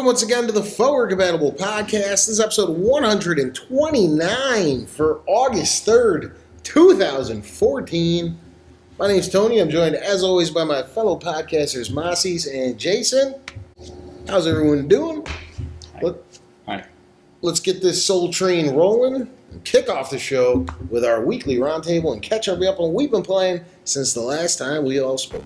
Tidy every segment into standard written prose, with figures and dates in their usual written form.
Welcome once again to the Forward Compatible Podcast. This is episode 129 for August 3rd, 2014. My name's Tony. I'm joined, as always, by my fellow podcasters, Mossies and Jason. How's everyone doing? Hi. Let's get this soul train rolling and kick off the show with our weekly roundtable and catch up on what we've been playing since the last time we all spoke.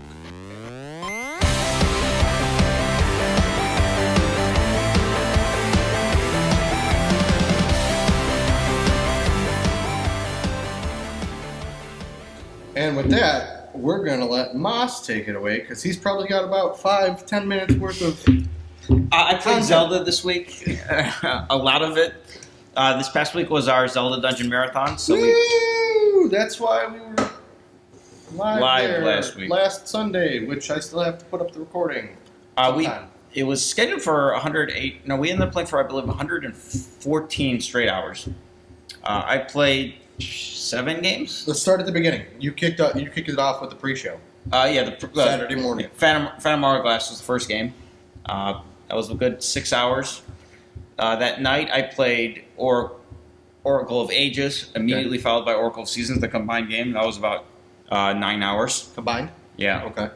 And with that, we're going to let Moss take it away because he's probably got about 5-10 minutes worth of. I played Zelda this week. A lot of it. This past week was our Zelda Dungeon Marathon. So That's why we were live there last week. Last Sunday, which I still have to put up the recording. It was scheduled for 108. No, we ended up playing for, I believe, 114 straight hours. I played 7 games. Let's start at the beginning. You kicked it off with the pre-show. Saturday morning. Phantom Hourglass was the first game. That was a good 6 hours. That night I played Oracle of Ages, immediately followed by Oracle of Seasons, the combined game. That was about 9 hours. Combined? Yeah. Okay.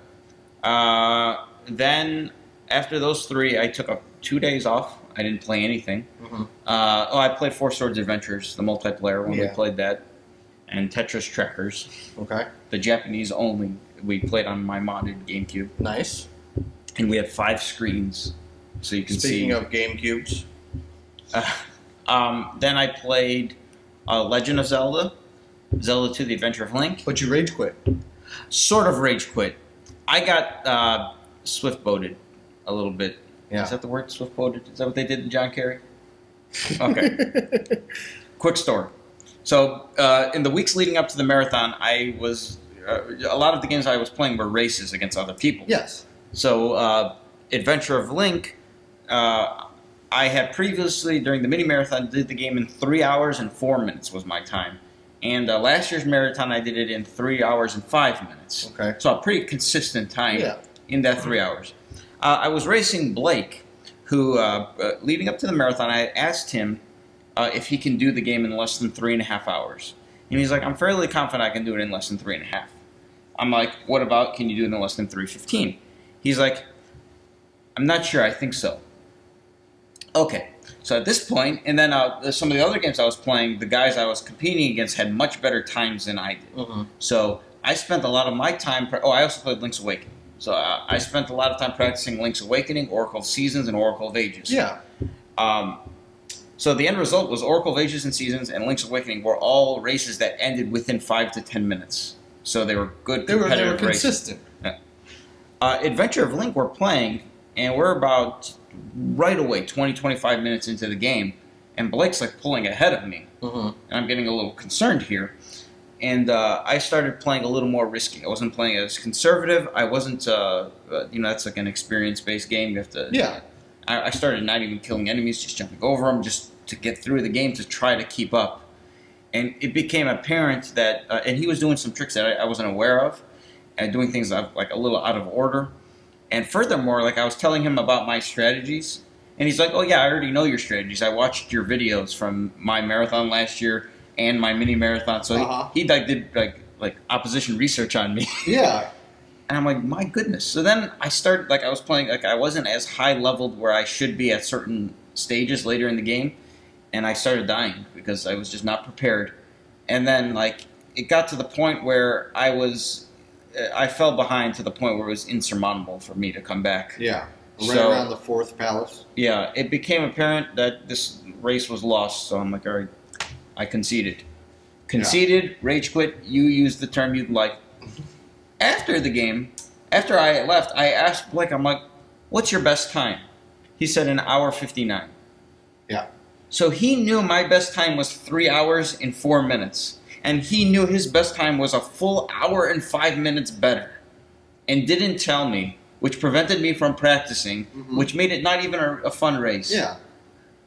Then after those 3, I took 2 days off. I didn't play anything. Mm-hmm. I played Four Swords Adventures, the multiplayer when we played that, and Tetris Trackers. Okay. The Japanese only. We played on my modded GameCube. Nice. And we had 5 screens, so you can see. Speaking of GameCubes. Then I played Legend of Zelda, Zelda 2: The Adventure of Link. But you rage quit. Sort of rage quit. I got swift-boated a little bit. Yeah. Is that the word, swift-boated? Is that what they did to John Kerry? Okay. Quick story. So in the weeks leading up to the marathon, I was a lot of the games I was playing were races against other people. Yes. So Adventure of Link, I had previously, during the mini-marathon, did the game in 3 hours and 4 minutes was my time. And last year's marathon, I did it in 3 hours and 5 minutes. Okay. So a pretty consistent time in that 3 hours. I was racing Blake, who, leading up to the marathon, I asked him if he can do the game in less than 3.5 hours. And he's like, I'm fairly confident I can do it in less than 3.5. I'm like, what about, can you do it in less than 3:15? He's like, I'm not sure, I think so. Okay, so at this point, and then some of the other games I was playing, the guys I was competing against had much better times than I did. Mm-hmm. So I spent a lot of my time, I also played Link's Awakening. So I spent a lot of time practicing Link's Awakening, Oracle of Seasons, and Oracle of Ages. Yeah. So the end result was Oracle of Ages and Seasons and Link's Awakening were all races that ended within 5 to 10 minutes. So they were good competitive They were races. consistent. Yeah. Adventure of Link we're playing, and we're about right away 20-25 minutes into the game, and Blake's like pulling ahead of me. Mm-hmm. And I'm getting a little concerned here. And I started playing a little more risky. I wasn't playing as conservative. I wasn't, that's like an experience-based game. You have to. Yeah. I started not even killing enemies, just jumping over them, just to get through the game to try to keep up. And it became apparent that, and he was doing some tricks that I wasn't aware of, and doing things like a little out of order. And furthermore, like I was telling him about my strategies, and he's like, "Oh yeah, I already know your strategies. I watched your videos from my marathon last year." And my mini marathon, so he did opposition research on me. Yeah, and I'm like, my goodness. So then I started I was playing I wasn't as high leveled where I should be at certain stages later in the game, and I started dying because I was just not prepared. And then it got to the point where I fell behind to the point where it was insurmountable for me to come back. Yeah, around the 4th palace. Yeah, it became apparent that this race was lost. So I'm like, all right. I conceded. Rage quit, you used the term you'd like. After the game, after I left, I asked Blake, I'm like, what's your best time? He said an hour 59. Yeah. So he knew my best time was 3 hours and 4 minutes. And he knew his best time was a full hour and 5 minutes better. And didn't tell me, which prevented me from practicing, which made it not even a fun race. Yeah.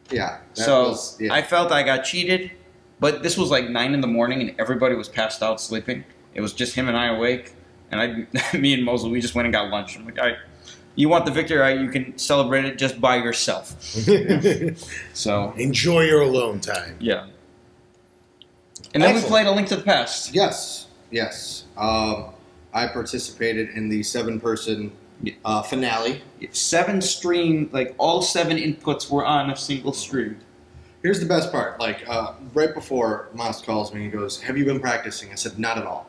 Yeah. I felt I got cheated. But this was like 9 in the morning, and everybody was passed out sleeping. It was just him and I awake. And me and Mosley, we just went and got lunch. I'm like, all right, you want the victory, you can celebrate it just by yourself. So enjoy your alone time. Yeah. And then Excellent. we played A Link to the Past. Yes. I participated in the 7-person finale. 7 stream, like all 7 inputs were on a single stream. Here's the best part. Like, right before Moss calls me, he goes, "Have you been practicing?" I said, "Not at all."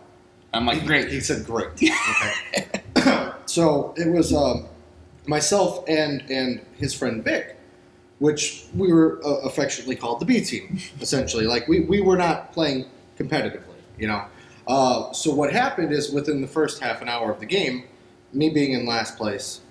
I'm like, great. He said, "Great." Okay. So it was myself and his friend Vic, which we were affectionately called the B team, essentially. Like, we were not playing competitively, you know. So what happened is within the first half an hour of the game, me being in last place,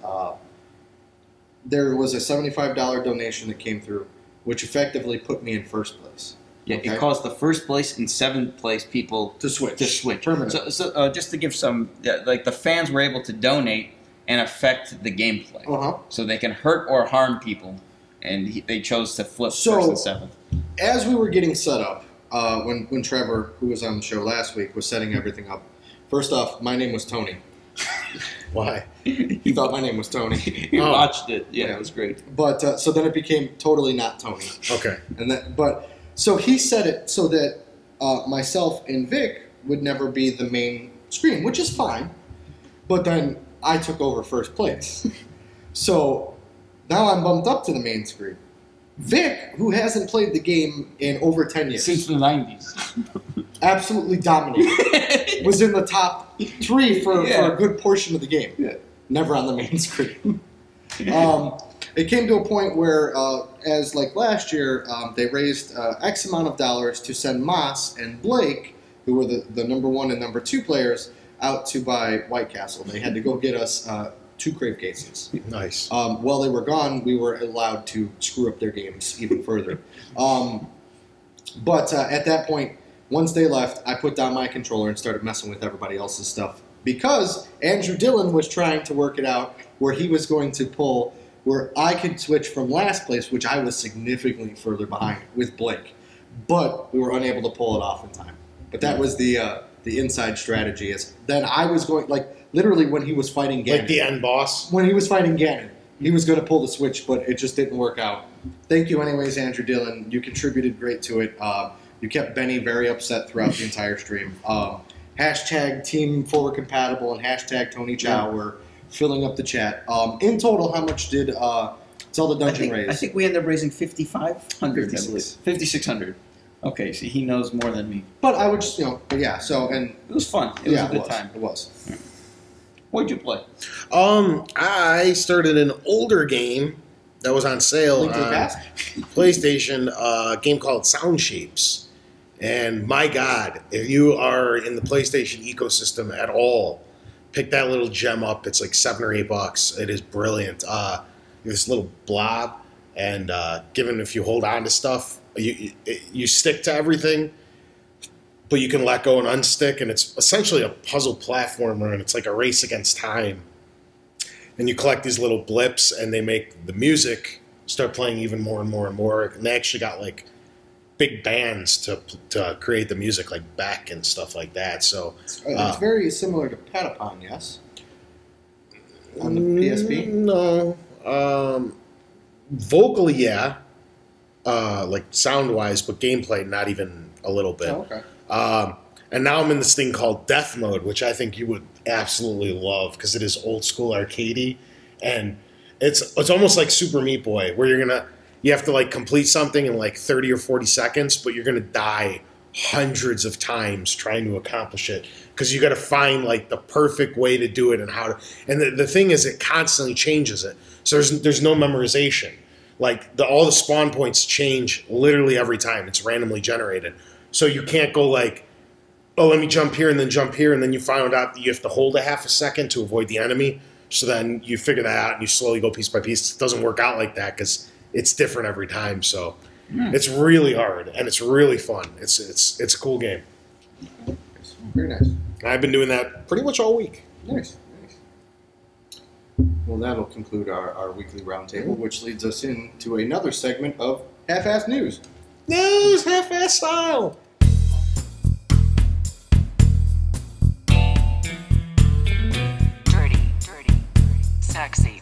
there was a $75 donation that came through, which effectively put me in first place. Yeah, Okay? it caused the first place and 7th place people To switch. Permanently. So just to give some, like the fans were able to donate and affect the gameplay. Uh-huh. So they can hurt or harm people, and they chose to flip So- 1st and 7th. As we were getting set up, when Trevor, who was on the show last week, was setting everything up, first off, my name was Tony. Why? He thought my name was Tony. He watched it. Yeah, it was great. But so then it became totally not Tony. Okay. So he set it so that myself and Vic would never be the main screen, which is fine. But then I took over first place. So now I'm bumped up to the main screen. Vic, who hasn't played the game in over 10 years, Since the 90s. absolutely dominated. Was in the top 3 for a good portion of the game. Yeah. Never on the main screen. It came to a point where, as like last year, they raised X amount of dollars to send Moss and Blake, who were the number 1 and number 2 players, out to buy White Castle. They had to go get us 2 crave cases. Nice. While they were gone, we were allowed to screw up their games even further. But at that point, once they left, I put down my controller and started messing with everybody else's stuff. Because Andrew Dillon was trying to work it out where he was going to pull, where I could switch from last place, which I was significantly further behind with Blake. But we were unable to pull it off in time. But that was the inside strategy. Is then I was going, like, literally when he was fighting Ganon. Like the end boss? When he was fighting Ganon, he was going to pull the switch, but it just didn't work out. Thank you anyways, Andrew Dillon. You contributed great to it. You kept Benny very upset throughout the entire stream. Hashtag Team Forward Compatible and hashtag Tony Chow were filling up the chat. In total, how much did Zelda Dungeon raise? I think we ended up raising 5,500, 56. 5,600. Okay, so he knows more than me. But I would just, but yeah, so, and... It was fun. It was a good time. It was. What'd you play? I started an older game that was on sale Link to the on Past? PlayStation, a game called Sound Shapes. And my God, if you are in the PlayStation ecosystem at all, pick that little gem up. It's like $7 or $8. It is brilliant. This little blob, and given if you hold on to stuff, you stick to everything, but you can let go and unstick, and it's essentially a puzzle platformer, and it's like a race against time. And you collect these little blips, and they make the music start playing even more and more and more. And they actually got like big bands to create the music, like Beck and stuff like that. So it's very similar to Patapon, yes? On the PSP? No. Vocally, yeah. Like sound-wise, but gameplay, not even a little bit. Oh, okay. And now I'm in this thing called Death Mode, which I think you would absolutely love because it is old school arcadey, and it's almost like Super Meat Boy, where you have to like complete something in like 30 or 40 seconds, but you're gonna die hundreds of times trying to accomplish it because you got to find like the perfect way to do it and how to. And the thing is, it constantly changes it, so there's no memorization. Like all the spawn points change literally every time. It's randomly generated, so you can't go like, oh, let me jump here and then jump here, and then you find out that you have to hold a half a second to avoid the enemy. So then you figure that out and you slowly go piece by piece. It doesn't work out like that because it's different every time. So it's really hard and it's really fun. It's a cool game. Very nice. I've been doing that pretty much all week. Nice. Well, that'll conclude our weekly roundtable, which leads us into another segment of Half-Assed News. News, half-ass style. Dirty, sexy.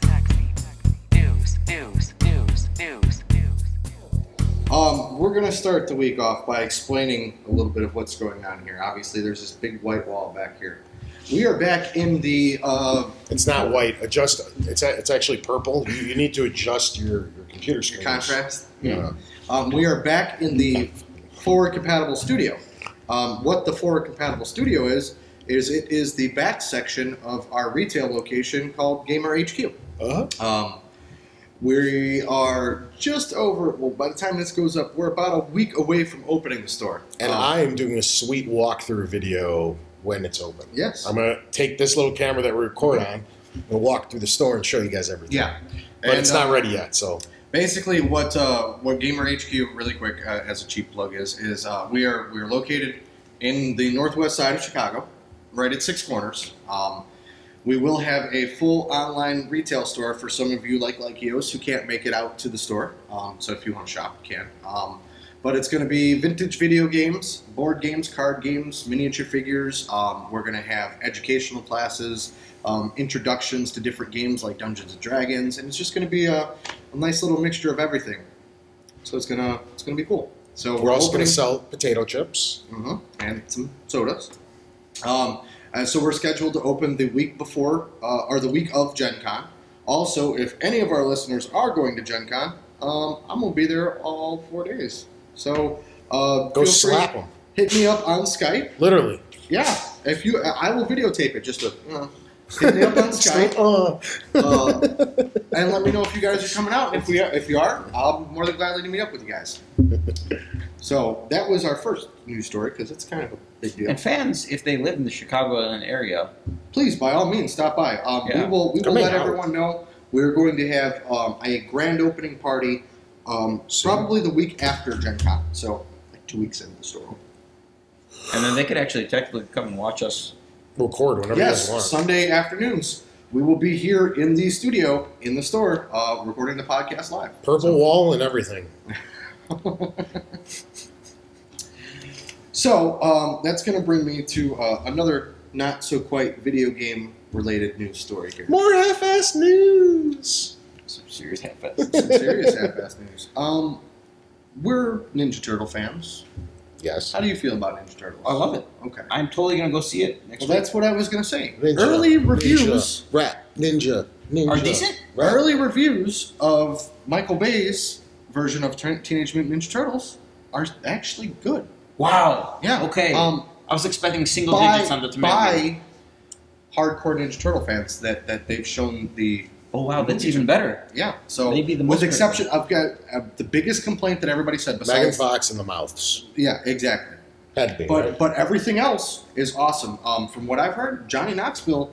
going to start the week off by explaining a little bit of what's going on here. Obviously, there's this big white wall back here. We are back in the... it's not white. It's actually purple. You need to adjust your computer screen. Contrast? Yeah. We are back in the forward-compatible studio. What the forward-compatible studio is it is the back section of our retail location called Gamer HQ. Uh-huh. We are just over, well, by the time this goes up, we're about a week away from opening the store. And I am doing a sweet walkthrough video when it's open. Yes. I'm going to take this little camera that we record on and walk through the store and show you guys everything. Yeah. But it's not ready yet, so. Basically, what Gamer HQ, really quick, as a cheap plug is we are located in the northwest side of Chicago, right at Six Corners. We will have a full online retail store for some of you like Eos who can't make it out to the store. So if you want to shop, you can. But it's going to be vintage video games, board games, card games, miniature figures. We're going to have educational classes, introductions to different games like Dungeons and Dragons, and it's just going to be a nice little mixture of everything. So it's gonna be cool. So we're also going to sell potato chips. And some sodas. And so we're scheduled to open the week before, or the week of Gen Con. Also, if any of our listeners are going to Gen Con, I'm going to be there all 4 days. So go slap them. Hit me up on Skype. Literally. Yeah. I will videotape it just to, hit me up on Skype. And let me know if you guys are coming out. If you are, I'll more than gladly to meet up with you guys. So that was our first news story because it's kind of a big deal. And fans, if they live in the Chicagoland area, please, by all means, stop by. We will let everyone know we're going to have a grand opening party probably the week after Gen Con. So like 2 weeks into the store. And then they could actually technically come and watch us record whenever you guys want. Sunday afternoons. We will be here in the studio, in the store, recording the podcast live. Purple wall and everything. So that's going to bring me to another not-so-quite video game-related news story here. More half-assed news! Some serious half-assed news. We're Ninja Turtle fans. Yes. How do you feel about Ninja Turtles? I love it. Okay. I'm totally going to go see it next week. That's what I was going to say. Ninja, early reviews... Ninja. Are decent? Early reviews of Michael Bay's version of Teenage Mutant Ninja Turtles are actually good. Wow. Yeah. Okay. I was expecting single digits on the tomato. By hardcore Ninja Turtle fans that they've shown the... Oh, wow. That's even better. Yeah. So maybe the most with exception, I've got the biggest complaint that everybody said besides... Megan Fox and the mouths. Yeah, exactly. Had to be, but everything else is awesome. From what I've heard, Johnny Knoxville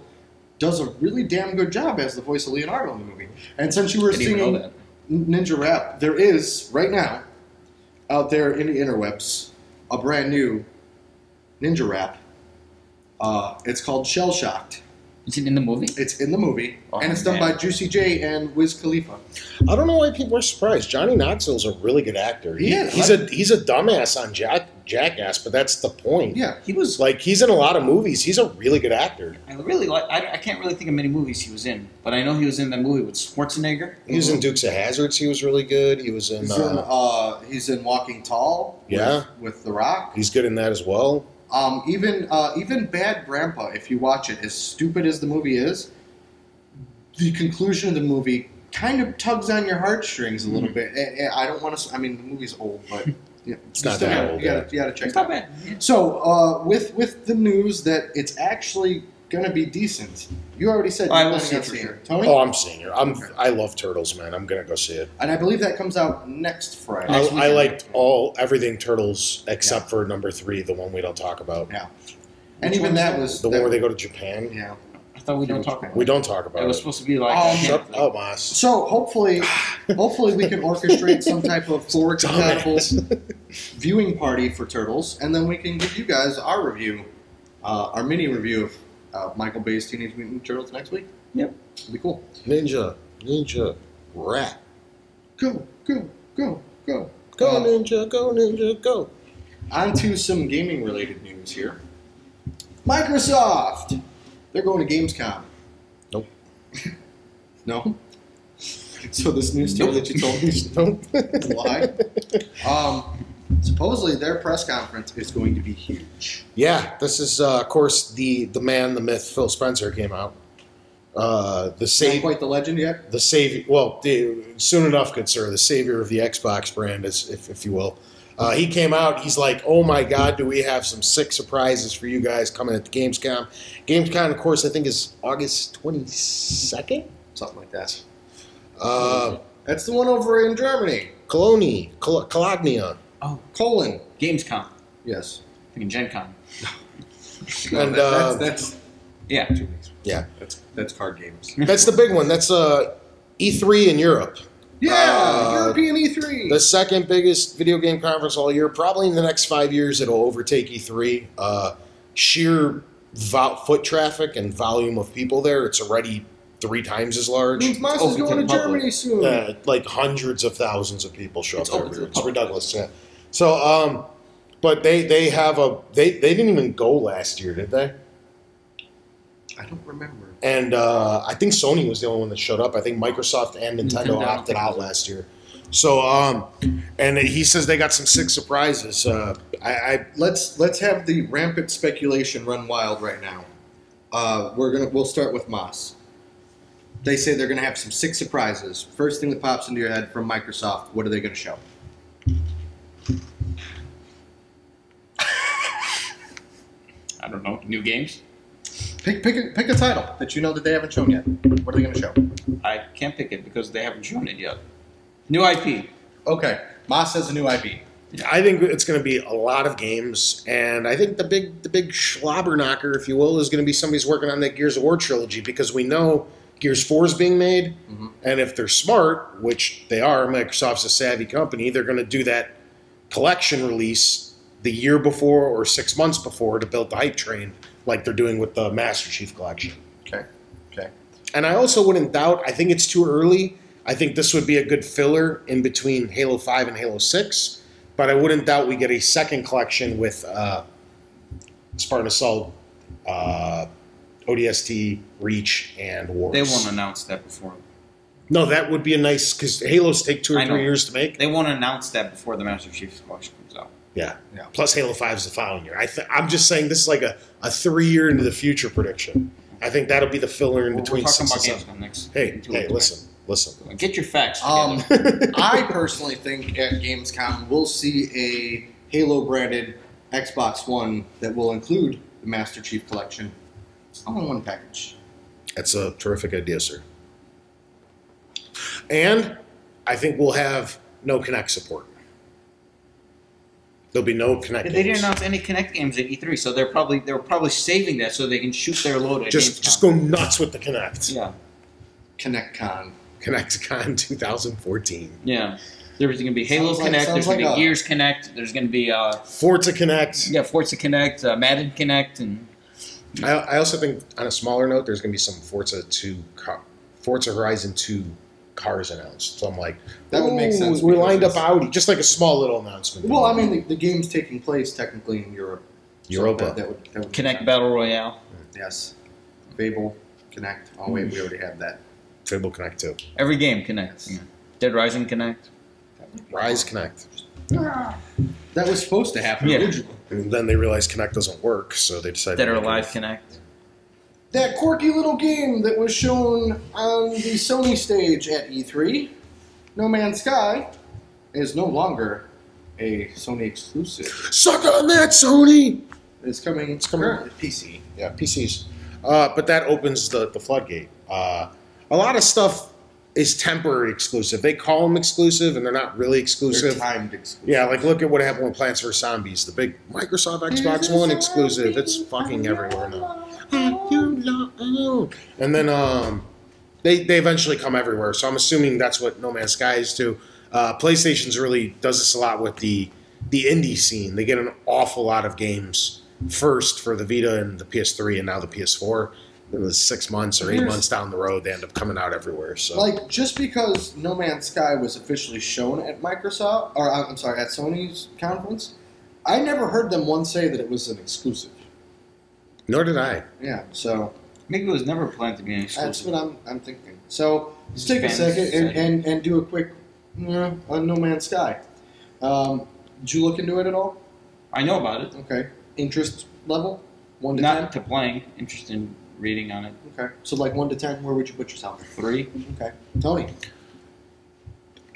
does a really damn good job as the voice of Leonardo in the movie. And since you were singing Ninja Rap, there is, right now, out there in the interwebs, a brand new Ninja Rap. It's called Shell Shocked. Is it in the movie? It's in the movie, and it's done by Juicy J and Wiz Khalifa. I don't know why people are surprised. Johnny Knoxville's a really good actor. He's a dumbass on Jackass, but that's the point. Yeah, he was he's in a lot of movies. He's a really good actor. I can't really think of many movies he was in, but I know he was in that movie with Schwarzenegger. He was in Dukes of Hazzards. He was really good. He was in. He's in Walking Tall. Yeah, with The Rock. He's good in that as well. Even Bad Grandpa, if you watch it, as stupid as the movie is, the conclusion of the movie kind of tugs on your heartstrings a little bit. I don't want to. I mean, the movie's old, but it's not that old. You got to check it out. Bad. Yeah. So, with the news that it's actually going to be decent, you already said I will see it for sure. Tony? Oh, I'm seeing it. I love Turtles, man. I'm going to go see it. And I believe that comes out next Friday. I liked everything Turtles except for number 3, the one we don't talk about. Yeah. And even that was... The one where they go to Japan? Yeah. I thought we don't talk about it. We don't talk about it. It was supposed to be like... shut up, Moss. So, hopefully we can orchestrate some type of forward-compatible viewing party for Turtles, and then we can give you guys our review, our mini review of Michael Bay's Teenage Mutant Ninja Turtles next week. Yep. It'll be cool. Ninja, Rap. Go. Go, Ninja, go. On to some gaming-related news here. Microsoft! They're going to Gamescom. Nope. No? So this news story that you told me is nope. a lie? Supposedly, their press conference is going to be huge. Yeah, this is of course the man, the myth, Phil Spencer came out. The Not quite the legend yet. the savior. Well, soon enough, good sir, the savior of the Xbox brand, if you will. He came out. He's like, "Oh my God, do we have some sick surprises for you guys coming at the Gamescom?" Gamescom, of course, I think is August 22nd, Something like that. uh, That's the one over in Germany. Cologne. Oh, Colon. Gamescom. Yes. Thinking Gen Con. No, And, that's Yeah. 2 weeks. Yeah, That's card games. that's the big one. That's E3 in Europe. Yeah, European E3. The second biggest video game conference all year. Probably in the next 5 years, it'll overtake E3. Sheer foot traffic and volume of people there, it's already 3 times as large. Means Moss is open to going to the public. Germany soon. Like hundreds of thousands of people show It's up open to there. the It's public. ridiculous. Yeah. So, but they have they didn't even go last year, did they? I don't remember. And I think Sony was the only one that showed up. I think Microsoft and Nintendo opted out last year. So, and he says they got some sick surprises. Let's have the rampant speculation run wild right now. We'll start with Moss. They say they're gonna have some sick surprises. First thing that pops into your head from Microsoft, what are they gonna show? I don't know. New games? Pick a title that you know that they haven't shown yet. What are they gonna show? I can't pick it because they haven't shown it yet. New IP. Okay, Moss has a new IP. I think it's going to be a lot of games, and I think the big schlobber knocker, if you will, is going to be somebody's working on that Gears of War trilogy, because we know Gears 4 is being made, and if they're smart, which they are, Microsoft's a savvy company, they're going to do that collection release the year before or 6 months before to build the hype train, like they're doing with the Master Chief Collection. Okay. And I also wouldn't doubt, I think it's too early. I think this would be a good filler in between Halo 5 and Halo 6. But I wouldn't doubt we get a second collection with Spartan Assault, ODST, Reach, and Wars. They won't announce that before. No, that would be a nice, because Halos take 2 or I know. 3 years to make. They won't announce that before the Master Chief's Collection comes out. Yeah. Yeah. Plus Halo 5 is the following year. I'm just saying this is like a 3-year into the future prediction. I think that'll be the filler in We're between talking 6 about and 7. Gamescom next. Hey, in 2 weeks. listen. Get your facts together. I personally think at Gamescom we'll see a Halo-branded Xbox One that will include the Master Chief Collection. It's all in one package. That's a terrific idea, sir. And I think we'll have no Kinect support. There'll be no Kinect They didn't games. announce any Kinect games at E3, so they were probably saving that so they can shoot their load at Gamescom. Just go nuts with the Kinect. Yeah. ConnectCon. ConnectCon 2014. Yeah. There's going to be Halo Sounds like- Connect. sounds There's going to like be a- Gears Connect. There's going to be Forza Connect. Forza Connect, Madden Connect, and I also think, on a smaller note, there's going to be some Forza Horizon 2 cars announced. So I'm like, That would make sense We lined up because- Audi, just like a small little announcement. Well, I mean, the game's taking place technically in Europe. So Europa. that would make Connect sense. Battle Royale. Yes. Fable, Connect. Oh, wait, we already have that. Fable Connect 2. Every game connects. Yes. Dead Rising Connect. Rise Connect. That was supposed to happen Yeah. originally. And then they realized Connect doesn't work, so they decided Dead to or make it Alive with- Connect. That quirky little game that was shown on the Sony stage at E3, No Man's Sky, is no longer a Sony exclusive. Suck on that, Sony! It's coming currently PC. Yeah, PCs. But that opens the floodgate. A lot of stuff is temporary exclusive. They call them exclusive, and they're not really They're exclusive. timed exclusive. Yeah, like look at what happened with Plants vs. Zombies, the big Microsoft Xbox One exclusive. It's fucking everywhere now. And then they eventually come everywhere. So I'm assuming that's what No Man's Sky is too. PlayStation's really does this a lot with the indie scene. They get an awful lot of games first for the Vita and the PS3 and now the PS4. It was 6 months or 8 months down the road, they end up coming out everywhere. So Like, just because No Man's Sky was officially shown at Microsoft, or I'm sorry, at Sony's conference, I never heard them once say that it was an exclusive. nor did I. Yeah, so Maybe it was never planned to be an that's exclusive. what I'm thinking. So let's take a Fans second say. and do a quick on No Man's Sky. Did you look into it at all? I know about it. Okay. Interest level? 1 to 10? Not to playing. Interested in reading on it. Okay. So like 1 to 10, where would you put yourself? 3. Okay. Tony?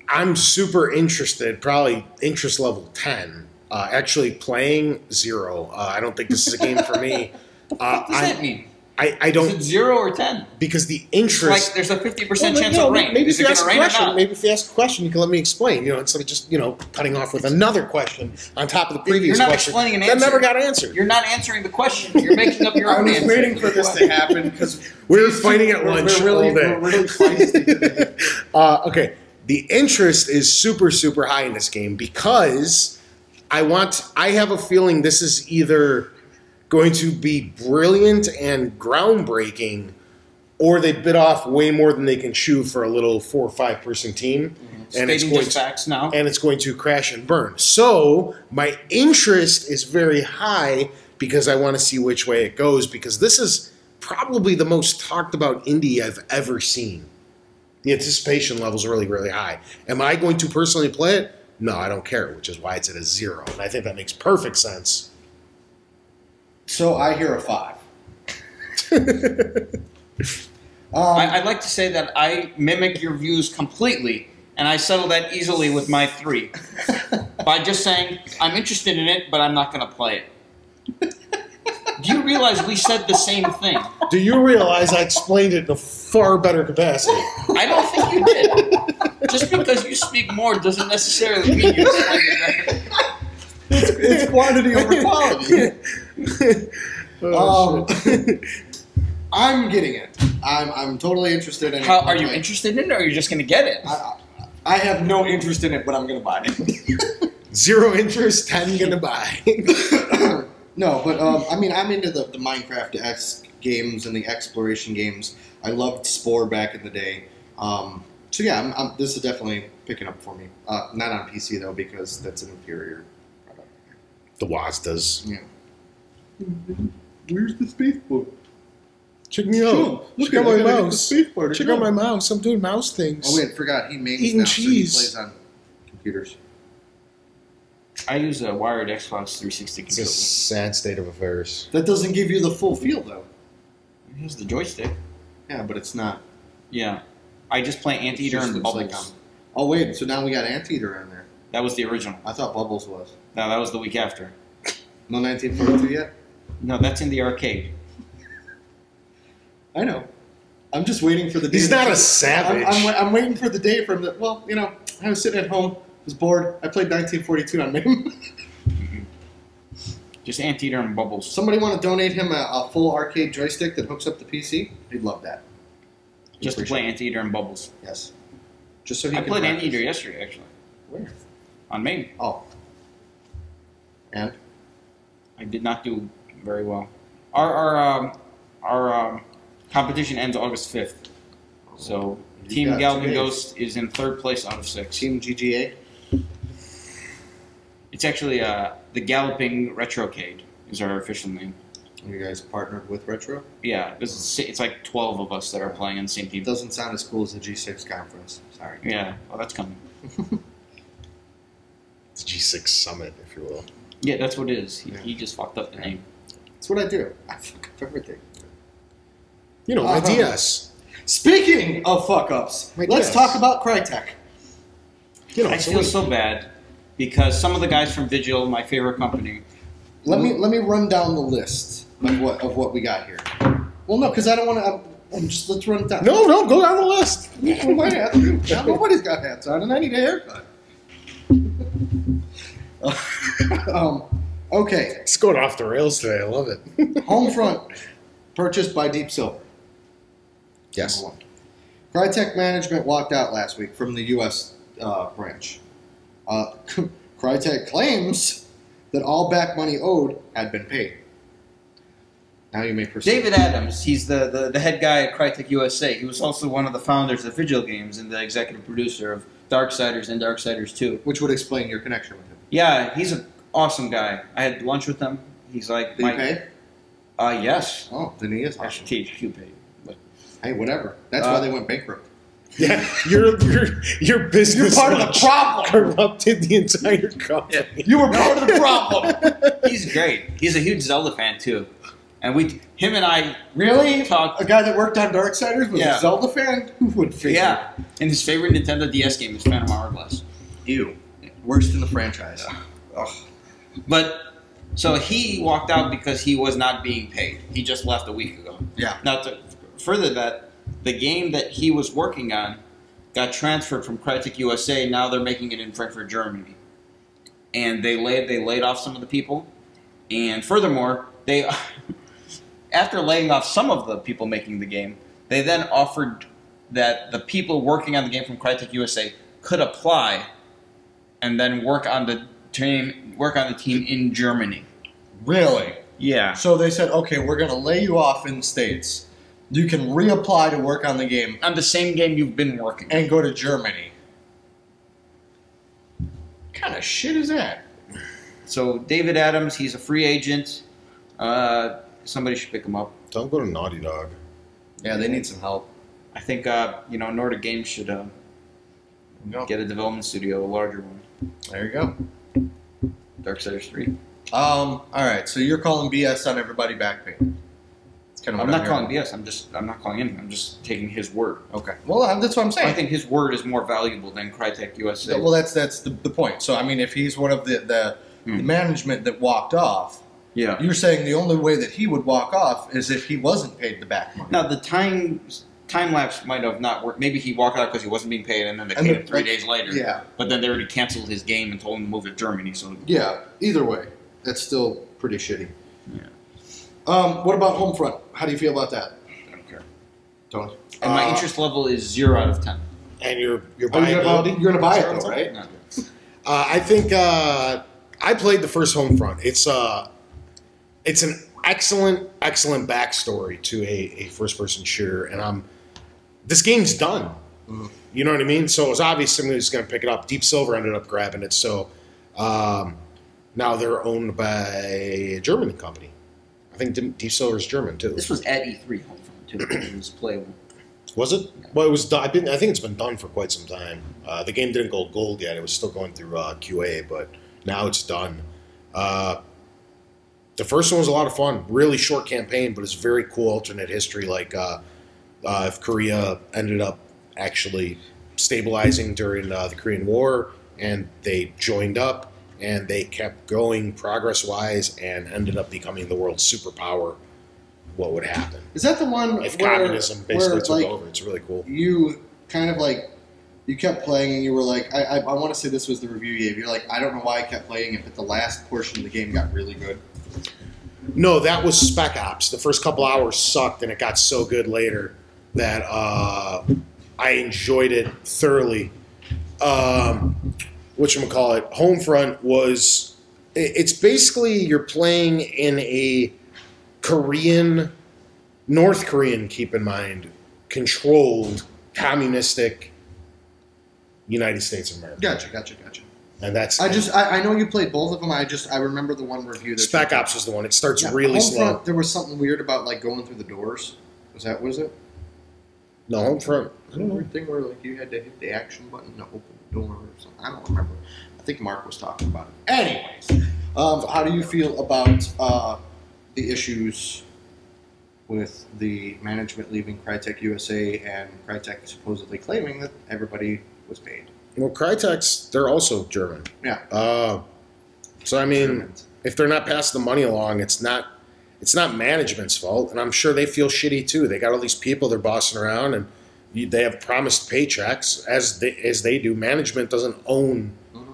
I'm super interested, probably interest level 10. Actually playing 0. I don't think this is a game for me. What does that mean? I don't. Is it 0 or 10? Because the interest. Like there's a 50% chance of rain. Maybe Is if it you going to ask a rain or question, not? maybe if you ask a question, you can let me explain. Instead of just cutting off with another question on top of the previous You're not question. explaining an That answer. never got answered. You're not answering the question. You're making up your own answer. I was waiting for this to happen because We're fighting at lunch all day. We're really feisty today. Okay, the interest is super, super high in this game because I have a feeling this is either going to be brilliant and groundbreaking, or they bit off way more than they can chew for a little 4 or 5 person team, and it's going to crash and burn. So my interest is very high because I want to see which way it goes, because this is probably the most talked about indie I've ever seen. The anticipation level is really, really high. Am I going to personally play it? No, I don't care, which is why it's at a 0. And I think that makes perfect sense. So I hear a 5. I'd like to say that I mimic your views completely, and I settle that easily with my 3. By just saying, I'm interested in it, but I'm not going to play it. Do you realize we said the same thing? Do you realize I explained it in a far better capacity? I don't think you did. Just because you speak more doesn't necessarily mean you explained it better. It's quantity over quality. I'm getting it. I'm totally interested in it. Are you interested in it, or are you just going to get it? I have no interest in it, but I'm going to buy it. 0 interest, 10 gonna buy. No, but I'm into the Minecraft-esque games and the exploration games. I loved Spore back in the day. So yeah, this is definitely picking up for me. Not on PC though, because that's an inferior product. The WAS does. Yeah. Where's the space bar? Check me out. Look Check out my I gotta mouse. get the space bar to Check go. out my mouse. I'm doing mouse things. Oh wait, I forgot. He makes Eating now, cheese. So he plays on computers. I use a wired Xbox 360 It's a controller. sad state of affairs. That doesn't give you the full feel though. Here's the joystick. Yeah, but it's not. Yeah. I just play Anteater Just and looks Bubbles. like oh wait, so now we got Anteater in there. That was the original. I thought Bubbles was. No, that was the week after. No 1942 yet? No, that's in the arcade. I know. I'm just waiting for the day. He's not a savage. I'm waiting for the day from the. Well, I was sitting at home, was bored. I played 1942 on Mim. Just Anteater and Bubbles. Somebody want to donate him a full arcade joystick that hooks up the PC? He'd love that. Just to play Anteater and Bubbles. Yes. Just so he I can played practice. Anteater yesterday, actually. Where? On Maine. Oh. And? I did not do very well. Our competition ends August 5th. So You Team got 2 Galvin days. Ghost is in 3rd place out of 6. Team GGA? It's actually the Galloping Retrocade is our official name. You guys partnered with Retro? Yeah, it's like 12 of us that are playing on the same team. It doesn't sound as cool as the G6 conference. Sorry. Yeah, well, that's coming. It's G6 Summit, if you will. Yeah, that's what it is. Yeah. He just fucked up the name. That's what I do. I fuck up everything. My DS. Speaking of fuck-ups, My let's DS. talk about Crytek. I feel so bad because some of the guys from Vigil, my favorite company. Let me run down the list of what we got here. Well, no, because I don't want to. Let's run it down. No, go down the list. My hats. Nobody's got hats on, and I need a haircut. Okay, It's going off the rails today. I love it. Homefront, purchased by Deep Silver. Yes. Number 1. Crytek management walked out last week from the U.S. Branch. Crytek claims that all back money owed had been paid. Now you may proceed. David Adams, he's the head guy at Crytek USA. He was also one of the founders of Vigil Games and the executive producer of Darksiders and Darksiders 2. Which would explain your connection with him. Yeah, he's an awesome guy. I had lunch with him. He's like Did he pay? Yes. Oh, then he is awesome. Actually, THQ paid. But Hey, whatever. That's why they went bankrupt. Yeah, your business. You're part of the problem. Corrupted the entire company. Yeah. You were part of the problem. He's great. He's a huge Zelda fan too, and him and I Really? talked. A guy that worked on Darksiders was Yeah. a Zelda fan? Who would figure? Yeah, and his favorite Nintendo DS game is Phantom Hourglass. Ew. Worst in the franchise. Ugh. But so he walked out because he was not being paid. He just left a week ago. Yeah. Now to further that, the game that he was working on got transferred from Crytek USA. Now they're making it in Frankfurt, Germany, and they laid off some of the people, and furthermore, they after laying off some of the people making the game, they then offered that the people working on the game from Crytek USA could apply and then work on the team in Germany. Really? Yeah. So they said, okay, we're going to lay you off in the States. You can reapply to work on the game On the same game you've been working. and go to Germany. What kind of shit is that? So David Adams, he's a free agent. Somebody should pick him up. Don't go to Naughty Dog. Yeah, they need some help. I think Nordic Games should get a development studio, a larger one. There you go. Darksiders 3. All right, so you're calling BS on everybody back pay. It's kind of I'm what not calling hearing. BS. I'm not calling anything. I'm just taking his word. Okay. Well, that's what I'm saying. I think his word is more valuable than Crytek USA. Well, that's the point. So, I mean, if he's one of the management that walked off, Yeah. you're saying the only way that he would walk off is if he wasn't paid the back money. Now the time lapse might have not worked. Maybe he walked out because he wasn't being paid, and then they paid him 3 days later. Yeah. But then they already canceled his game and told him to move to Germany. So Yeah. Either way, that's still pretty shitty. Yeah. What about Homefront? How do you feel about that? I don't care. Don't. And my interest level is 0 out of 10. And your You're buyability. going to buy it though, right? No. I think I played the first Homefront. It's an excellent backstory to a first person shooter, and this game's done. Mhm. You know what I mean? So it was obvious somebody was going to pick it up. Deep Silver ended up grabbing it, so now they're owned by a German company. I think Deep Silver is German too. This was at E3 Homefront too. It was playable. Was it? Well, it was done. I think it's been done for quite some time. The game didn't go gold yet. It was still going through QA, but now it's done. The first one was a lot of fun. Really short campaign, but it's very cool alternate history. Like if Korea ended up actually stabilizing during the Korean War, and they joined up, and they kept going progress-wise, and ended up becoming the world's superpower. What would happen Is that the one if where, communism basically took like, over? It's really cool. you kind of like, you kept playing and you were like, I want to say this was the review you gave. You're like, I don't know why I kept playing it, but the last portion of the game got really good. No, that was Spec Ops. The first couple hours sucked, and it got so good later that I enjoyed it thoroughly. Whatchamacallit, Homefront was... It's basically you're playing in a North Korean, keep in mind, controlled, communistic United States of America. Gotcha. And that's... I know you played both of them. I remember the one review that Spec Ops was the one. It starts really Homefront, slow. there was something weird about like going through the doors. Was it? No, Homefront. I don't know. Weird thing where like you had to hit the action button to open the door or something. I don't remember. I think Mark was talking about it. Anyways, how do you feel about the issues with the management leaving Crytek USA and Crytek supposedly claiming that everybody was paid? Well, Crytek's, they're also German. Yeah. So, I mean, if they're not passing the money along, it's not management's fault. And I'm sure they feel shitty, too. They got all these people they're bossing around, and they have promised paychecks, as they do. Management doesn't own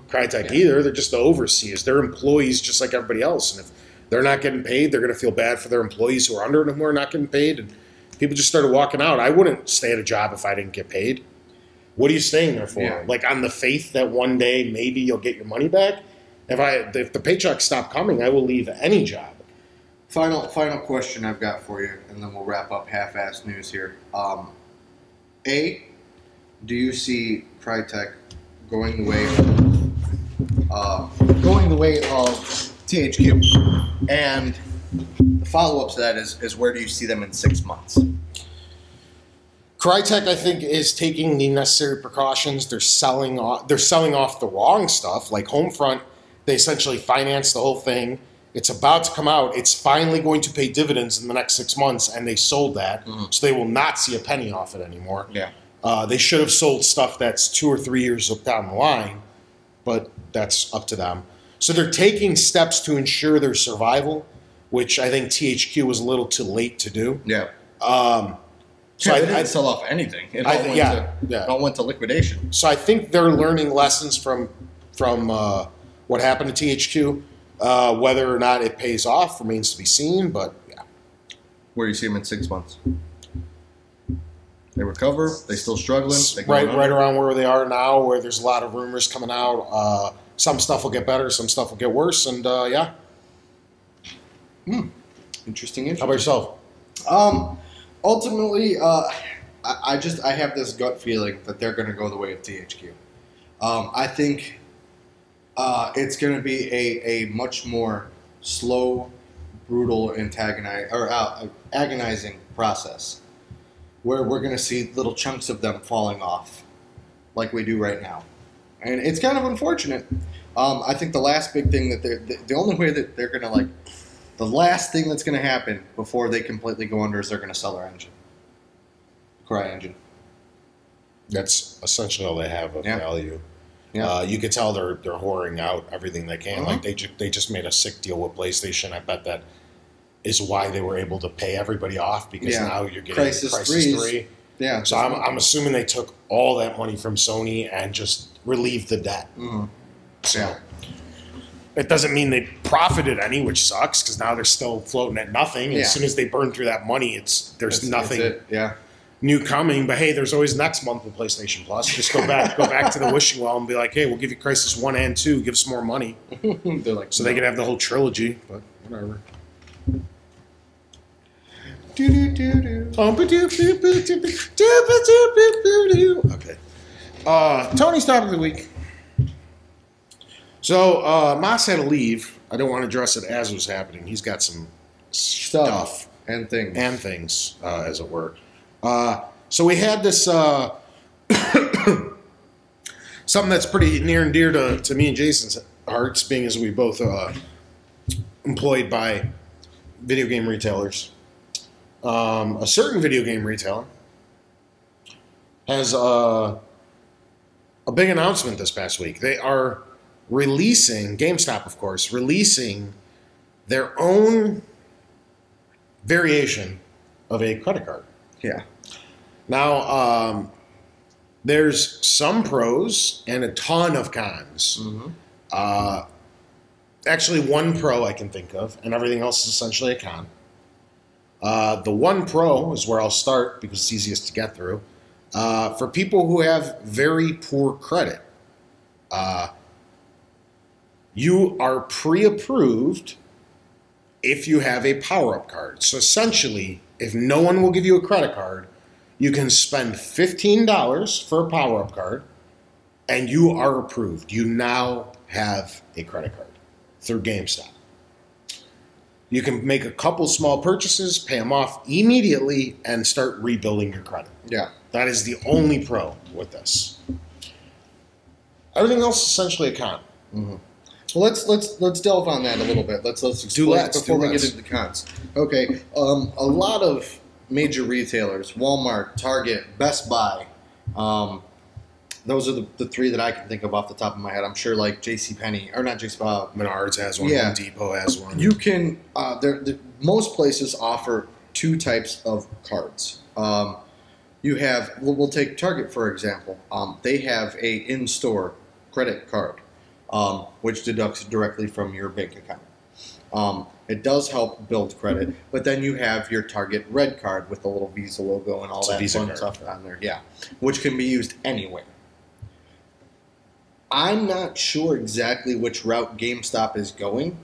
Crytek either. They're just the overseers. They're employees just like everybody else. And if they're not getting paid, they're going to feel bad for their employees who are under them who are not getting paid. And people just started walking out. I wouldn't stay at a job if I didn't get paid. What are you staying there for? Yeah. Like on the faith that one day maybe you'll get your money back? If the paychecks stop coming, I will leave any job. Final question I've got for you, and then we'll wrap up half-assed news here. A, do you see Crytek going the way of THQ? And the follow-up to that is where do you see them in 6 months? Crytek, I think, is taking the necessary precautions. They're selling off the wrong stuff, like Homefront. They essentially financed the whole thing. It's about to come out. It's finally going to pay dividends in the next 6 months, and they sold that, so they will not see a penny off it anymore. Yeah. They should have sold stuff that's 2 or 3 years down the line, but that's up to them. So they're taking steps to ensure their survival, which I think THQ was a little too late to do. Yeah. So they didn't sell off anything. It all went to liquidation. So I think they're learning lessons from what happened to THQ. Whether or not it pays off remains to be seen, but yeah. Where you see them in 6 months? They recover. They still struggling. Right around where they are now, where there's a lot of rumors coming out. Some stuff will get better, some stuff will get worse, and yeah. Interesting. How about yourself? Ultimately, I have this gut feeling that they're going to go the way of THQ. I think it's going to be a much more slow, brutal, agonizing process, where we're going to see little chunks of them falling off, like we do right now, and it's kind of unfortunate. I think the last big thing that the only way that they're going to the last thing that's going to happen before they completely go under is they're going to sell their engine. CryEngine. That's essentially all they have of value. Yeah. You could tell they're whoring out everything they can. Like they just made a sick deal with PlayStation. I bet that is why they were able to pay everybody off, because now you're getting Crysis 3. Yeah. So I'm assuming they took all that money from Sony and just relieved the debt. So it doesn't mean they profited any, which sucks, because now they're still floating at nothing. As soon as they burn through that money, there's nothing new coming. But hey, there's always next month with PlayStation Plus. Just go back to the wishing well and be like, hey, we'll give you Crysis 1 and 2. Give us more money. They're like, so they can have the whole trilogy. But whatever. Okay. Tony's topic of the week. So, Moss had to leave. I don't want to address it as it was happening. He's got some stuff and things, as it were. So we had this something that's pretty near and dear to me and Jason's hearts, being as we both employed by video game retailers. A certain video game retailer has a big announcement this past week. They are releasing, GameStop, of course, releasing their own variation of a credit card. Yeah. Now, there's some pros and a ton of cons. Actually, one pro I can think of, and everything else is essentially a con. The one pro is where I'll start because it's easiest to get through. For people who have very poor credit, you are pre-approved if you have a power-up card. So essentially, if no one will give you a credit card, you can spend $15 for a power-up card, and you are approved. You now have a credit card through GameStop. You can make a couple small purchases, pay them off immediately, and start rebuilding your credit. Yeah. That is the only pro with this. Everything else is essentially a con. Well, let's delve on that a little bit. Let's explain before we get into the cons. Okay, a lot of major retailers, Walmart, Target, Best Buy, those are the three that I can think of off the top of my head. I'm sure like JCPenney, or not JCPenney. Menards has one, Home Depot has one. You can, most places offer two types of cards. You have, we'll take Target for example. They have a in-store credit card, which deducts directly from your bank account. It does help build credit, but then you have your Target Red card with the little Visa logo and all that fun stuff on there. Yeah, which can be used anywhere. I'm not sure exactly which route GameStop is going,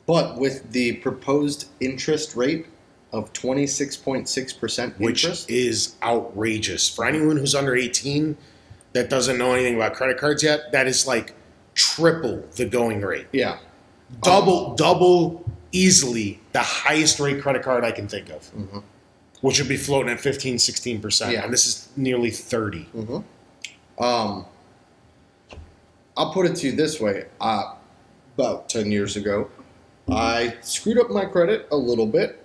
but with the proposed interest rate of 26.6% which is outrageous. For anyone who's under 18 that doesn't know anything about credit cards yet, that is like triple the going rate. Yeah. Double easily the highest rate credit card I can think of. which would be floating at 15, 16%. Yeah. And this is nearly 30. I'll put it to you this way. About 10 years ago, I screwed up my credit a little bit,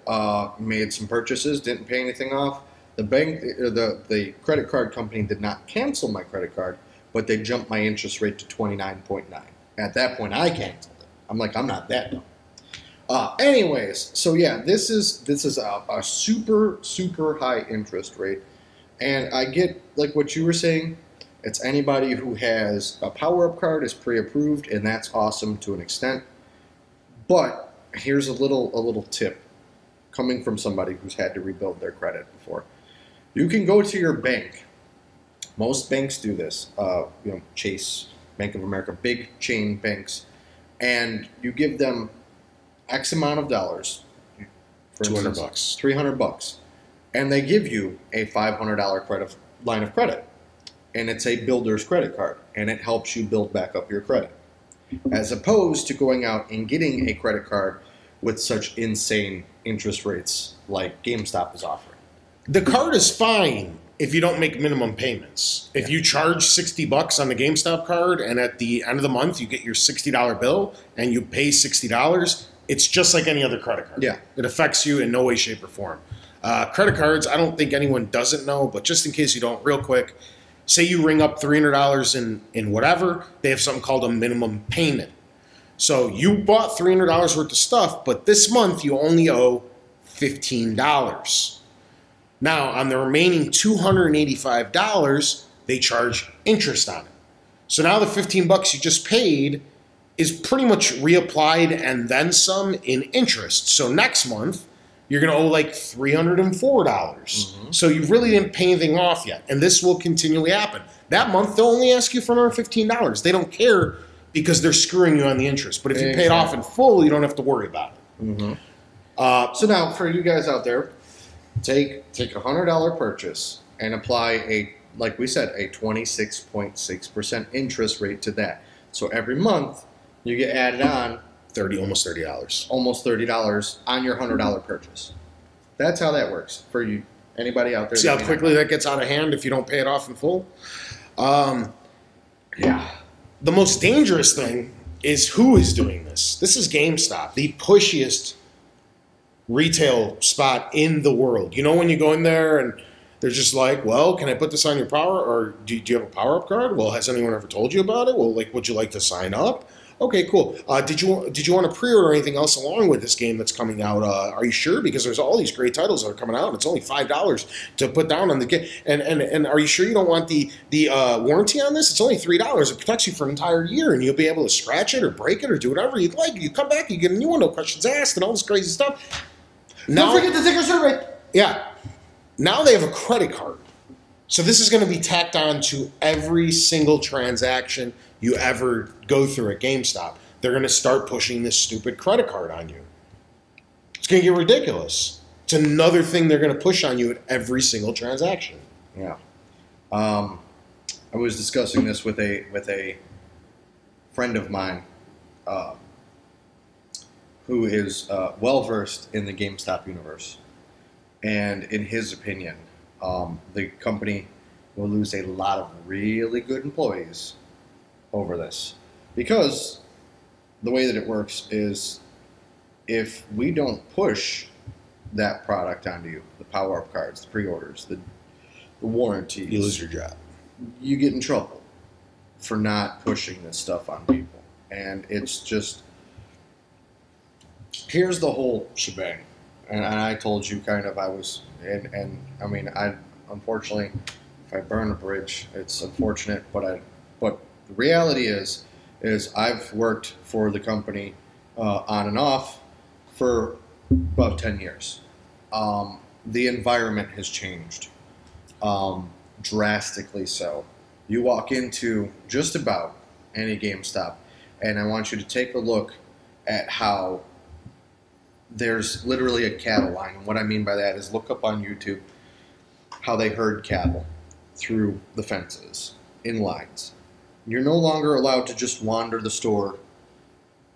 made some purchases, didn't pay anything off. The bank, the credit card company did not cancel my credit card, but they jumped my interest rate to 29.9. At that point, I canceled it. I'm like, I'm not that dumb. Anyways, so yeah, this is a super, super high interest rate. And I get, like what you were saying, it's anybody who has a power-up card is pre-approved, and that's awesome to an extent. But here's a little tip coming from somebody who's had to rebuild their credit before. You can go to your bank. Most banks do this. Chase, Bank of America, big chain banks, and you give them X amount of dollars, for $200. instance, $300, and they give you a $500 line of credit, and it's a builder's credit card, and it helps you build back up your credit, as opposed to going out and getting a credit card with such insane interest rates like GameStop is offering. The card is fine if you don't make minimum payments. If you charge $60 on the GameStop card and at the end of the month you get your $60 bill and you pay $60, it's just like any other credit card. Yeah. It affects you in no way, shape, or form. Credit cards, I don't think anyone doesn't know, but just in case you don't, real quick, say you ring up $300 in whatever, they have something called a minimum payment. So you bought $300 worth of stuff, but this month you only owe $15. Now, on the remaining $285, they charge interest on it. So now the $15 you just paid is pretty much reapplied and then some in interest. So next month, you're going to owe like $304. So you really didn't pay anything off yet. And this will continually happen. That month, they'll only ask you for another $15. They don't care because they're screwing you on the interest. But if you pay it off in full, you don't have to worry about it. So now, for you guys out there, take a $100 purchase and apply like we said, a 26.6% interest rate to that. So every month you get added on Almost $30. Almost $30 on your $100 purchase. That's how that works for you. Anybody out there? See how quickly that gets out of hand if you don't pay it off in full? Yeah. The most dangerous thing is who is doing this. This is GameStop, the pushiest retail spot in the world. You know when you go in there and they're just like, well, can I put this on your power? Or do you have a power-up card? Well, has anyone ever told you about it? Well, would you like to sign up? Okay, cool. Did you want to pre-order anything else along with this game that's coming out? Are you sure? Because there's all these great titles that are coming out, and it's only $5 to put down on the game. And are you sure you don't want the warranty on this? It's only $3. It protects you for an entire year, and you'll be able to scratch it or break it or do whatever you'd like. You come back, you get a new one, no questions asked, and all this crazy stuff. Don't forget the ticker survey. Yeah. Now they have a credit card. So this is going to be tacked on to every single transaction you ever go through at GameStop. They're going to start pushing this stupid credit card on you. It's going to get ridiculous. It's another thing they're going to push on you at every single transaction. Yeah. I was discussing this with a friend of mine who is well-versed in the GameStop universe. And in his opinion, the company will lose a lot of really good employees over this. Because the way that it works is if we don't push that product onto you, the power-up cards, the pre-orders, the warranties, You lose your job. you get in trouble for not pushing this stuff on people. And it's just, here's the whole shebang. And I told you kind of I mean, unfortunately, if I burn a bridge, it's unfortunate, but the reality is I've worked for the company on and off for about 10 years. The environment has changed drastically so. You walk into just about any GameStop, and I want you to take a look at how there's literally a cattle line. And what I mean by that is look up on YouTube how they herd cattle through the fences in lines. You're no longer allowed to just wander the store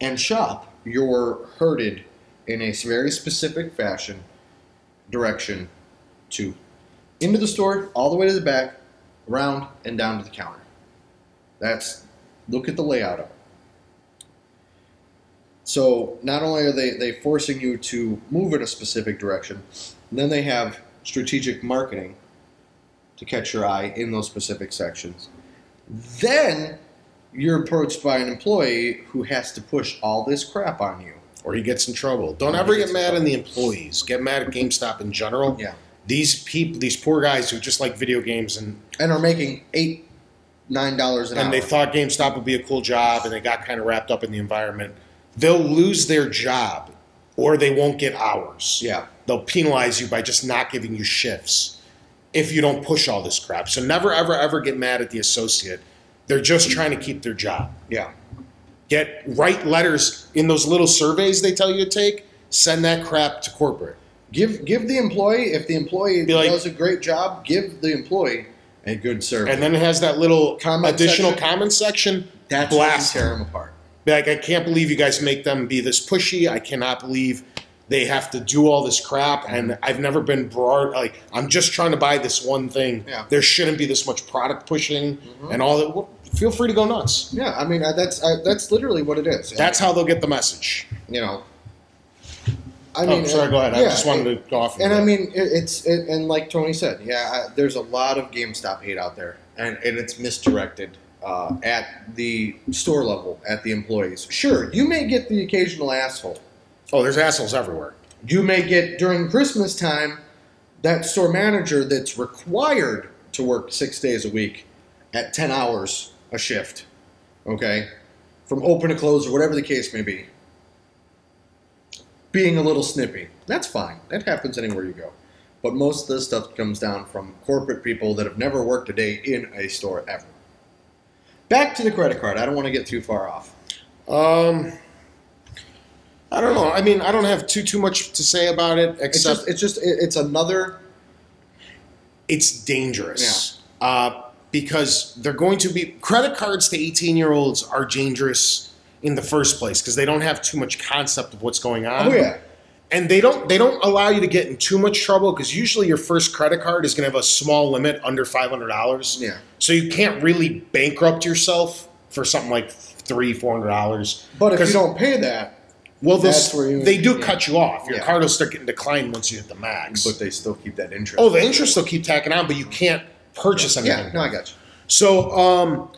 and shop. You're herded in a very specific direction to into the store, all the way to the back, around, and down to the counter. Look at the layout of it. So not only are they forcing you to move in a specific direction, then they have strategic marketing to catch your eye in those specific sections. Then you're approached by an employee who has to push all this crap on you. Or he gets in trouble. Don't ever get mad at the employees. Get mad at GameStop in general. Yeah. These people, these poor guys who just like video games and are making $8, $9 an hour. And they thought GameStop would be a cool job, and they got kind of wrapped up in the environment. They'll lose their job, or they won't get hours. Yeah. They'll penalize you by just not giving you shifts if you don't push all this crap. So never, ever, ever get mad at the associate. They're just trying to keep their job. Yeah. Write letters in those little surveys they tell you to take. Send that crap to corporate. Give the employee, if the employee does a great job, give the employee a good survey. And then it has that little additional comment section. That's blast tear them apart. Be like, I can't believe you guys make them be this pushy. I cannot believe they have to do all this crap. And I've never been broad. Like, I'm just trying to buy this one thing. Yeah. There shouldn't be this much product pushing and all that. Well, feel free to go nuts. Yeah, I mean, that's literally what it is. That's how they'll get the message. You know. I mean, sorry, go ahead. I just wanted to go off. And I mean, and like Tony said, there's a lot of GameStop hate out there, and it's misdirected at the store level, at the employees. Sure, you may get the occasional asshole. Oh, there's assholes everywhere. You may get, during Christmas time, that store manager that's required to work 6 days a week at 10 hours a shift, okay, from open to close or whatever the case may be, being a little snippy. That's fine. That happens anywhere you go. But most of this stuff comes down from corporate people that have never worked a day in a store ever. Back to the credit card. I don't want to get too far off. I don't know. I mean, I don't have too much to say about it, except it's another. It's dangerous. Yeah. Because they're going to be credit cards to 18-year-olds are dangerous in the first place because they don't have too much concept of what's going on. Oh yeah. And they don't allow you to get in too much trouble because usually your first credit card is going to have a small limit under $500. Yeah. So you can't really bankrupt yourself for something like $300-400. But if you don't pay that, well, they do cut you off. Your card will start getting declined once you hit the max. But they still keep that interest. Oh, the interest will keep tacking on, but you can't purchase anything. Yeah, no, I got you. So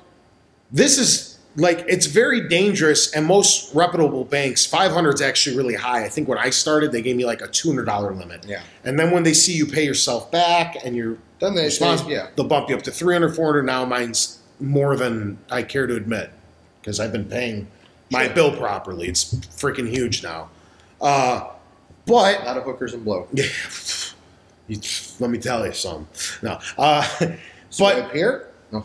this is like, it's very dangerous, and most reputable banks, 500 is actually really high. I think when I started, they gave me like a $200 limit. Yeah. And then when they see you pay yourself back and you're responsible, they'll bump you up to 300, 400. Now mine's more than I care to admit because I've been paying my bill properly. It's freaking huge now. But a lot of hookers and blow. Yeah. Let me tell you something. No. But here? No.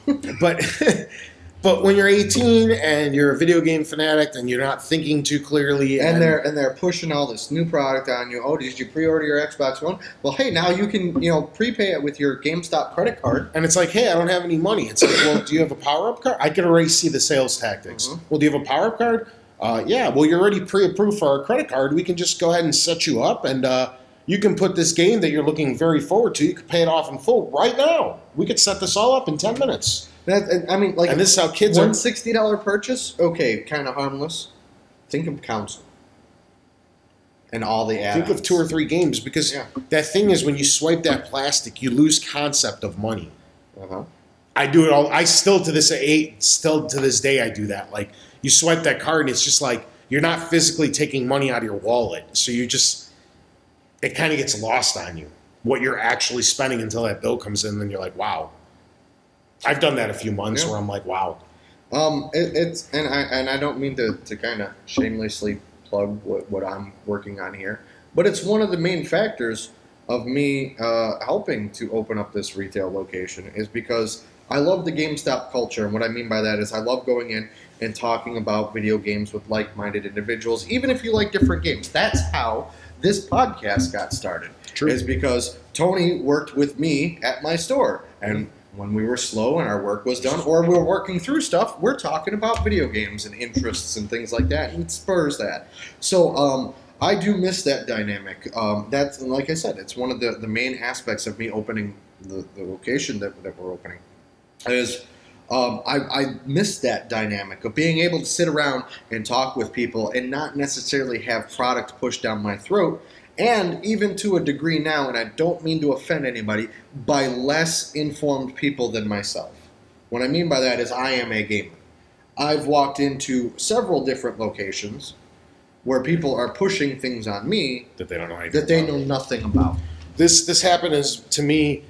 But when you're 18 and you're a video game fanatic and you're not thinking too clearly, and they're pushing all this new product on you. Oh, did you pre-order your Xbox One? Well, hey, now you can prepay it with your GameStop credit card. And it's like, hey, I don't have any money. It's like, well, do you have a power-up card? I can already see the sales tactics. Mm-hmm. Well, do you have a power-up card? Yeah. Well, you're already pre-approved for our credit card. We can just go ahead and set you up, and you can put this game that you're looking very forward to. You can pay it off in full right now. We could set this all up in 10 minutes. And this is how kids are. $60 purchase, okay, kind of harmless. Think of counsel and all the add-ons. Think of 2 or 3 games because that thing is when you swipe that plastic, you lose concept of money. Uh-huh. I do it all. I still to this day I do that. Like you swipe that card and it's just like you're not physically taking money out of your wallet, so it kind of gets lost on you what you're actually spending until that bill comes in, and then you're like, wow. I've done that a few months where I'm like, wow. I don't mean to kind of shamelessly plug what I'm working on here, but it's one of the main factors of me helping to open up this retail location is because I love the GameStop culture, and what I mean by that is I love going in and talking about video games with like-minded individuals, even if you like different games. That's how this podcast got started. True. Is because Tony worked with me at my store, and when we were slow and our work was done, or we were working through stuff, we're talking about video games and interests and things like that, and it spurs that. So I do miss that dynamic. That's, like I said, it's one of the main aspects of me opening the location that we're opening. Is I miss that dynamic of being able to sit around and talk with people and not necessarily have product pushed down my throat. And even to a degree now, and I don't mean to offend anybody, by less informed people than myself. What I mean by that is I am a gamer. I've walked into several different locations where people are pushing things on me that they don't know that they know nothing about. This happens to me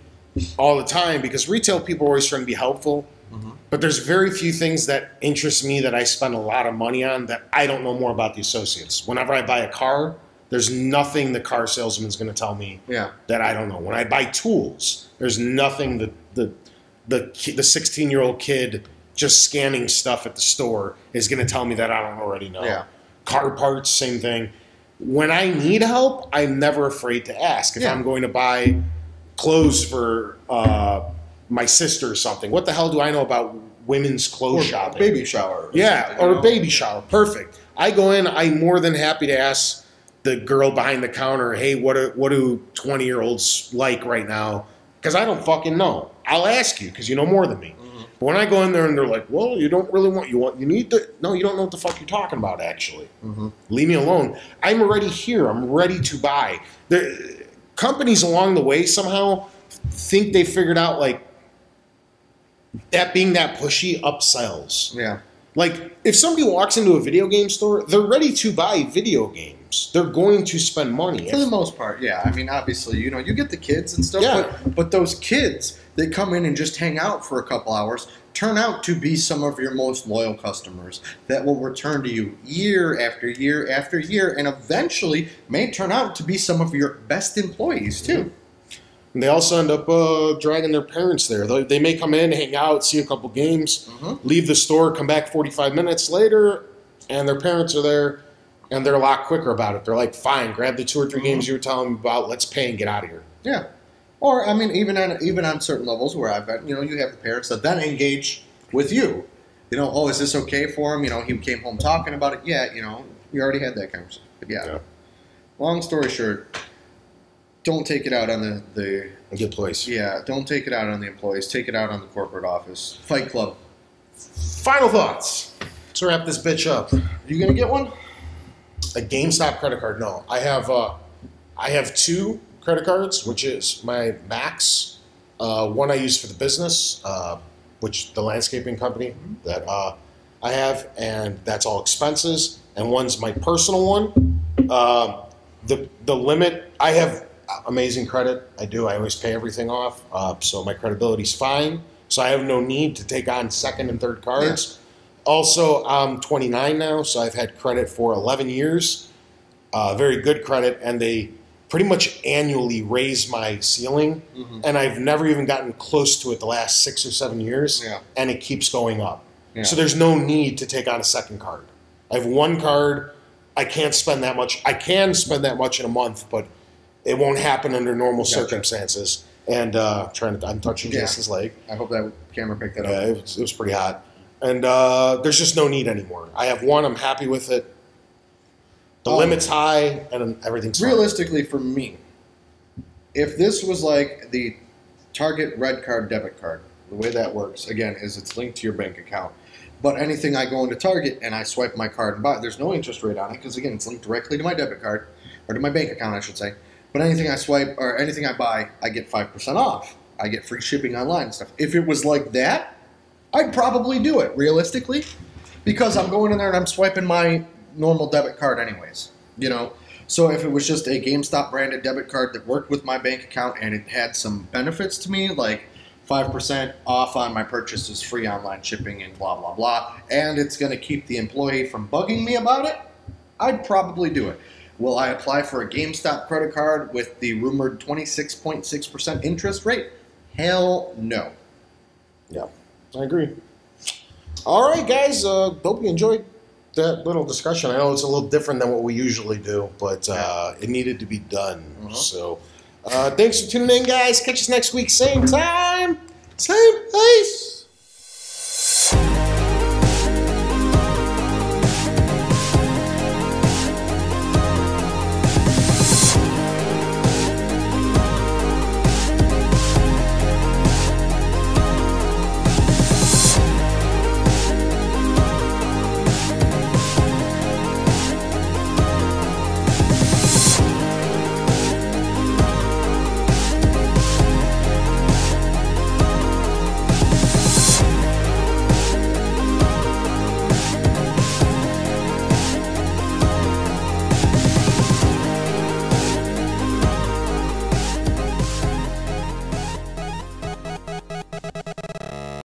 all the time because retail people are always trying to be helpful, but there's very few things that interest me that I spend a lot of money on that I don't know more about the associates. Whenever I buy a car, there's nothing the car salesman's going to tell me that I don't know. When I buy tools, there's nothing that the 16-year-old kid just scanning stuff at the store is going to tell me that I don't already know. Yeah. Car parts, same thing. When I need help, I'm never afraid to ask. If I'm going to buy clothes for my sister or something, what the hell do I know about women's clothes shopping? Baby shower. Or a baby shower. Perfect. I go in, I'm more than happy to ask the girl behind the counter, hey, what do 20-year-olds like right now? Because I don't fucking know. I'll ask you because you know more than me. But when I go in there and they're like, well, you don't really you need to, no, you don't know what the fuck you're talking about, actually. Leave me alone. I'm already here. I'm ready to buy. The companies along the way somehow think they figured out, like, that being that pushy upsells. Yeah. Like, if somebody walks into a video game store, they're ready to buy video games. They're going to spend money. For the most part, yeah. I mean, obviously, you get the kids and stuff, but those kids that come in and just hang out for a couple hours turn out to be some of your most loyal customers that will return to you year after year after year and eventually may turn out to be some of your best employees, too. And they also end up dragging their parents there. They may come in, hang out, see a couple games, leave the store, come back 45 minutes later, and their parents are there, and they're a lot quicker about it. They're like, fine, grab the 2 or 3 games you were telling me about, let's pay and get out of here. Yeah. Or, I mean, even on certain levels where I've got, you have the parents that then engage with you. Oh, is this okay for him? He came home talking about it. Yeah, you already had that conversation. But yeah. Long story short, don't take it out on the employees. Yeah, don't take it out on the employees. Take it out on the corporate office. Fight Club. Final thoughts. Let's wrap this bitch up. You gonna get one? A GameStop credit card? No. I have 2 credit cards, which is my Max. One I use for the business, which the landscaping company that I have, and that's all expenses. And one's my personal one. The limit, I have amazing credit. I do. I always pay everything off, so my credibility's fine. So I have no need to take on second and third cards. Yeah. Also, I'm 29 now, so I've had credit for 11 years. Very good credit, and they pretty much annually raise my ceiling, and I've never even gotten close to it the last 6 or 7 years, and it keeps going up. Yeah. So there's no need to take on a second card. I have 1 card. I can't spend that much. I can spend that much in a month, but it won't happen under normal circumstances. And I'm touching Jason's leg. I hope that camera picked that up. Yeah, it was pretty hot. And there's just no need anymore. I have 1. I'm happy with it. The limit's high, and everything's realistically fine. For me, if this was like the Target Red Card debit card, the way that works, again, is it's linked to your bank account. But anything I go into Target and I swipe my card and buy, there's no interest rate on it because, again, it's linked directly to my debit card, or to my bank account, I should say. But anything I swipe or anything I buy, I get 5% off. I get free shipping online and stuff. If it was like that, I'd probably do it, realistically, because I'm going in there and I'm swiping my normal debit card anyways, So if it was just a GameStop branded debit card that worked with my bank account and it had some benefits to me, like 5% off on my purchases, free online shipping, and blah, blah, blah, and it's going to keep the employee from bugging me about it, I'd probably do it. Will I apply for a GameStop credit card with the rumored 26.6% interest rate? Hell no. Yeah, I agree. All right, guys. Hope you enjoyed that little discussion. I know it's a little different than what we usually do, but it needed to be done. So thanks for tuning in, guys. Catch us next week, same time, same place.